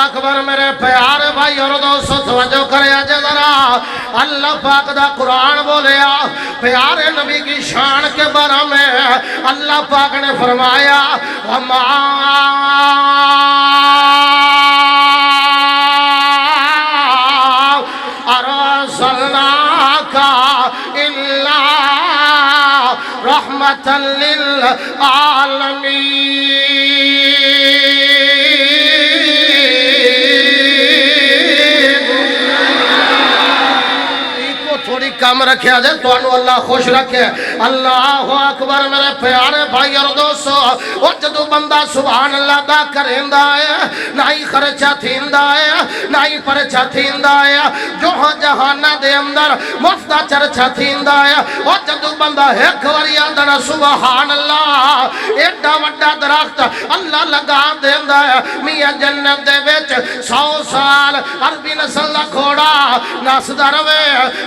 اکبر میرے پیارے بھائی اور دوستو توجہ کرے آجے ذرا اللہ پاک دا قرآن بولیا پیارے نبی کی شان کے بارے میں اللہ پاک نے فرمایا وَمَا أَرْسَلْنَاكَ إِلَّا رَحْمَةً لِلْعَالَمِينَ تھوڑی کم رکھے آجے تو انو اللہ خوش رکھے اللہ اکبر میرے پیارے بھائی اور دوستو وہ جدو بندہ سبحان اللہ دا کرندہ ہے نہ ہی خرچہ تھیندہ ہے نہ ہی پرچہ تھیندہ ہے جو جہانہ دے اندر مفتہ چرچہ تھیندہ ہے وہ جدو بندہ ایک وری آدھنا سبحان اللہ ایڈا وڈا درخت اللہ لگا دیندہ ہے میاں جنت دے بیچ 100 سال عربی نسل دا کھوڑا ناس دروے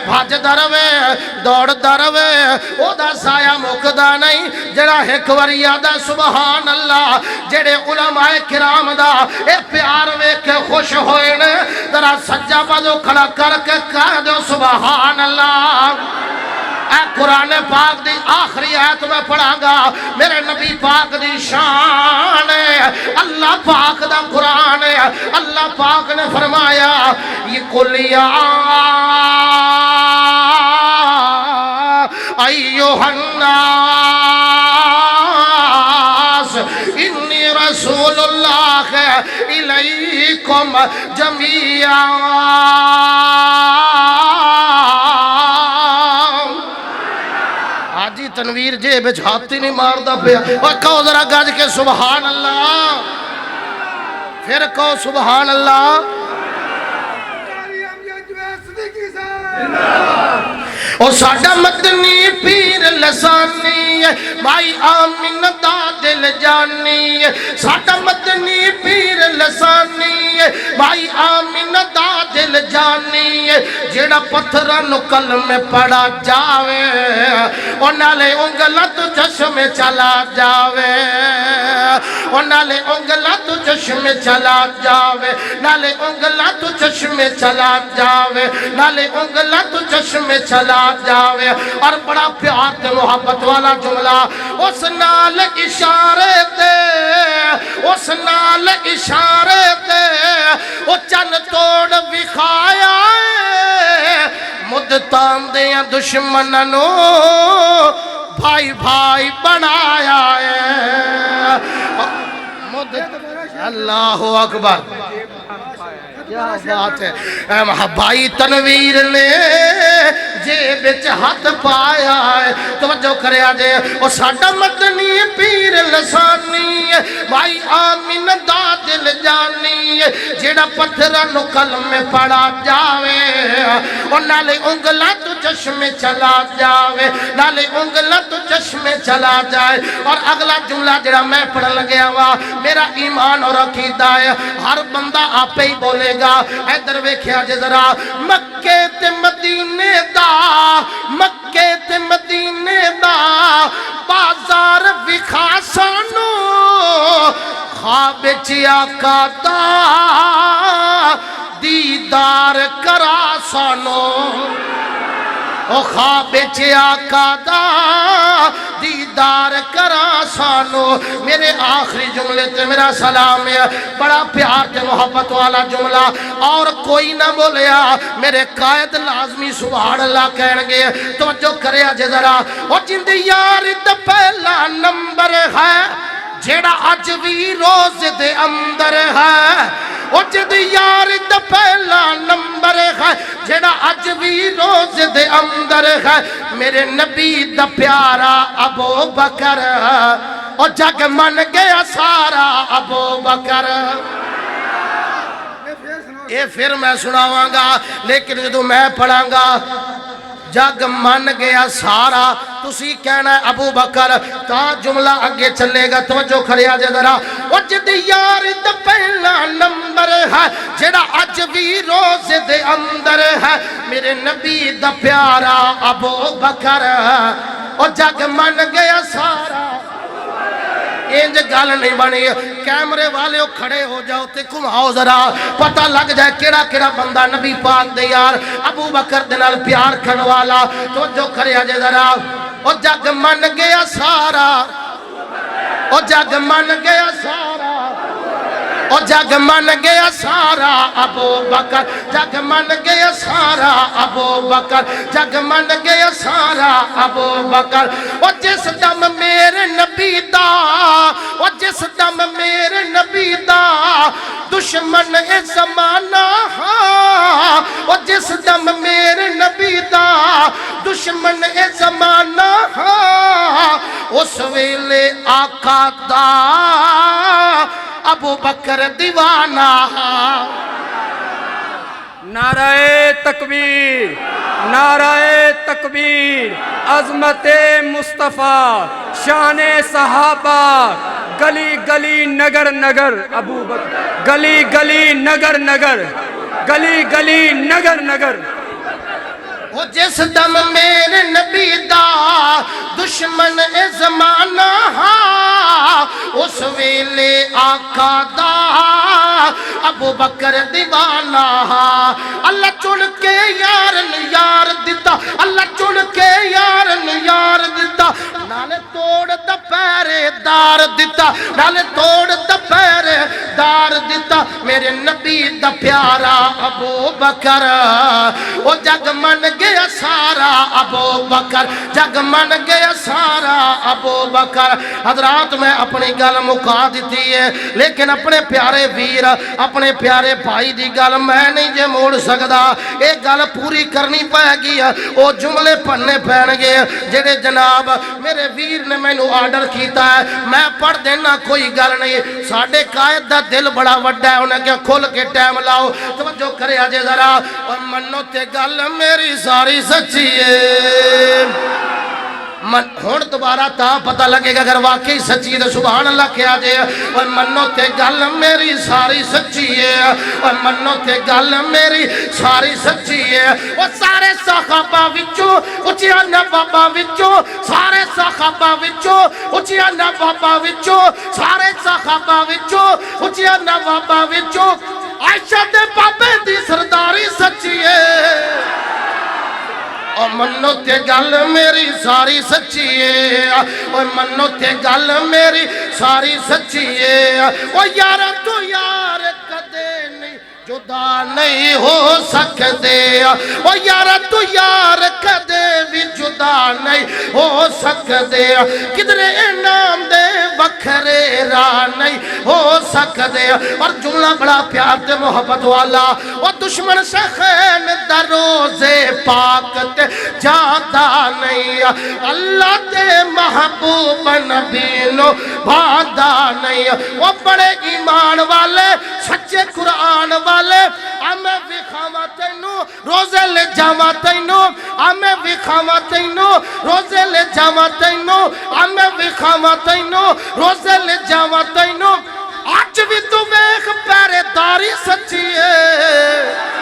بھاج دروے دوڑ دروے او دا سایہ مکدہ نہیں جڑا ایک وری آدھا سبحان اللہ جڑے علماء کرام دا اے پیار وے کے خوش ہوئے نے ذرا سجا بازو کھڑا کر کے کہہ دو سبحان اللہ اے قرآن پاک دی آخری آیت میں پڑھا گا میرے نبی پاک دی شان ہے اللہ پاک دا قرآن ہے اللہ پاک نے فرمایا یہ کلیا ایوہ الناس انی رسول اللہ الیکم جمیعا آجی تنویر جے بچ ہاتھی نہیں مار دا پیا اور کہو ذرا گاج کے سبحان اللہ پھر کہو سبحان اللہ اور ساڑھا مدنی پیر لسانی بھائی آمین دا دل جانی ساڑھا مدنی پیر لسانی بھائی آمین دا دل جانی جیڑا پتھرہ نکل میں پڑا جاوے اور نالے انگلہ تو چشم چلا جاوے اور نالے انگلہ تو چشم چلا جاوے نالے انگلہ تو چشم چلا جاوے نالے انگلہ تو چشم چلا جاوے اور بڑا پیار تے محبت والا جملہ اس نال اشارے دے اس نال اشارے دے وہ چن توڑ بکھایا مدتان دیا دشمننو بھائی بھائی بنایا ہے اللہ اکبر کیا بات ہے بھائی تنویر نے جیب ہاتھ پایا ہے توجہ کرے آجے وہ ساڑھا مدنی پیر لسانی بھائی آمین دا دل جانی جیڑا پتھرہ نکل میں پڑا جاوے اور نالے انگلہ تو چشم چلا جاوے نالے انگلہ تو چشم چلا جائے اور اگلا جملہ جڑا میں پڑھ لگیا ہوا میرا ایمان اور عقیدہ ہے ہر بندہ آپ ہی بولے گا اے دروے کھیا جے ذرا مکے تے مدینے دا مکے تے مدینے دا بازار وکھا سانو خواب چیا کا دا دیدار کرا سانو او خواب چیا کا دا دیدار کرا سانو میرے آخری جملے تے میرا سلام ہے بڑا پیار تے محبت والا جملہ اور کوئی نہ بولیا میرے قائد لازمی سبحان اللہ کہنگے توجہ کرے آجے ذرا اور جند یار دا پہلا نمبر ہے جیڑا آج بھی روز دے اندر ہے وہ جد یار دا پہلا نمبر ہے جیڑا آج بھی روز دے اندر ہے میرے نبی دا پیارا ابو بکر اور جگ من گیا سارا ابو بکر یہ پھر میں سناواں گا لیکن جدو میں پڑھاں گا جگ من گیا سارا تسی کہنا ہے ابو بکر تا جملہ آگے چلے گا توجہ کھڑیا جے ذرا وہ جد یار دا پہلا نمبر ہے جڑا اج بھی روز دے اندر ہے میرے نبی دا پیارا ابو بکر اور جگ من گیا سارا انج گل نہیں بنی کیمرے والے کھڑے ہو جاؤ تے گھماؤ ذرا پتہ لگ جائے کیڑا کیڑا بندہ نبی پاک دے یار ابو بکر دے نال پیار کرن والا تو جو کریا جے ذرا او جگ من گیا سارا او جگ من گیا سارا او جگ من گیا سارا ابو بکر جگ من گیا سارا ابو بکر جگ من گیا سارا ابو بکر او جس دم میرے نبی دا او جس دم میرے نبی دا دشمن اے زمانہ ہاں او جس دم میرے نبی دا دشمن اے زمانہ ہاں اس ویلے آقا دا ابو بکر دیوانہ نعرہ تکبیر نعرہ تکبیر عظمت مصطفیٰ شان صحابہ گلی گلی نگر نگر ابو بکر گلی گلی نگر نگر گلی گلی نگر نگر وہ جس دم میرے نبی دا دشمن اے زمانہ ہاں اس ویلے آقا دا ابو بکر دیوانہ اللہ چن کے یارن یار دیتا اللہ چن کے یارن یار دیتا نالے توڑ دا پیرے دار دیتا نالے توڑ دا پیرے دار دیتا میرے نبی دا پیارا ابو بکر وہ جگ من گیا سارا ابو بکر جگ من گیا سارا ابو بکر حضرات میں اپنی گل مکا دیتی ہے لیکن اپنے پیارے ویر اپنے پیارے بھائی دی گل میں نہیں جے موڑ سکدا ایک گل پوری کرنی پائے گی او جملے پڑھنے پہن گے جڑے جناب میرے ویر نے میں نو آرڈر کیتا ہے میں پڑھ دینا کوئی گل نہیں ساڑھے قائد دا دل بڑا وڈا ہے انہیں کیا کھول کے ٹائم لاؤ توجہ کرے آجے ذرا اور منو تے گل میری ساری سچی ہے ہون دوبارہ تا پتہ لگے گا اگر واقعی سچی ہے سبحان اللہ کیا جے اور منو تے گل میری ساری سچی ہے اور منو تے گل میری ساری سچی ہے اور سارے صحابہ وچوں اچھیا نبابا وچوں سارے صحابہ وچوں اچھیا نبابا وچوں سارے صحابہ وچوں اچھیا نبابا وچوں عائشہ دے بابے دی سرداری سچی ہے اور منو تے گل میری ساری سچی ہے اور منو تے گل میری ساری سچی ہے اور یار تو یار کدے نہیں جدا نہیں ہو سکتے او یار تو یار کدے بھی جدا نہیں ہو سکتے کدرے نام دے وکھرے راہ نہیں ہو سکتے اور جملہ بڑا پیار تے محبت والا او دشمن شخین در روزے پاک تے جاتا نہیں اللہ تے محبوب نبینو بھادا نہیں وہ بڑے ایمان والے سچے قرآن والے ہمیں وکھاوا تینو روزے لے جاوا تینو ہمیں وکھاوا تینو روزے لے جاوا تینو ہمیں وکھاوا تینو روزے لے جاوا تینو آج بھی تو ویکھ پہرے داری سچی ہے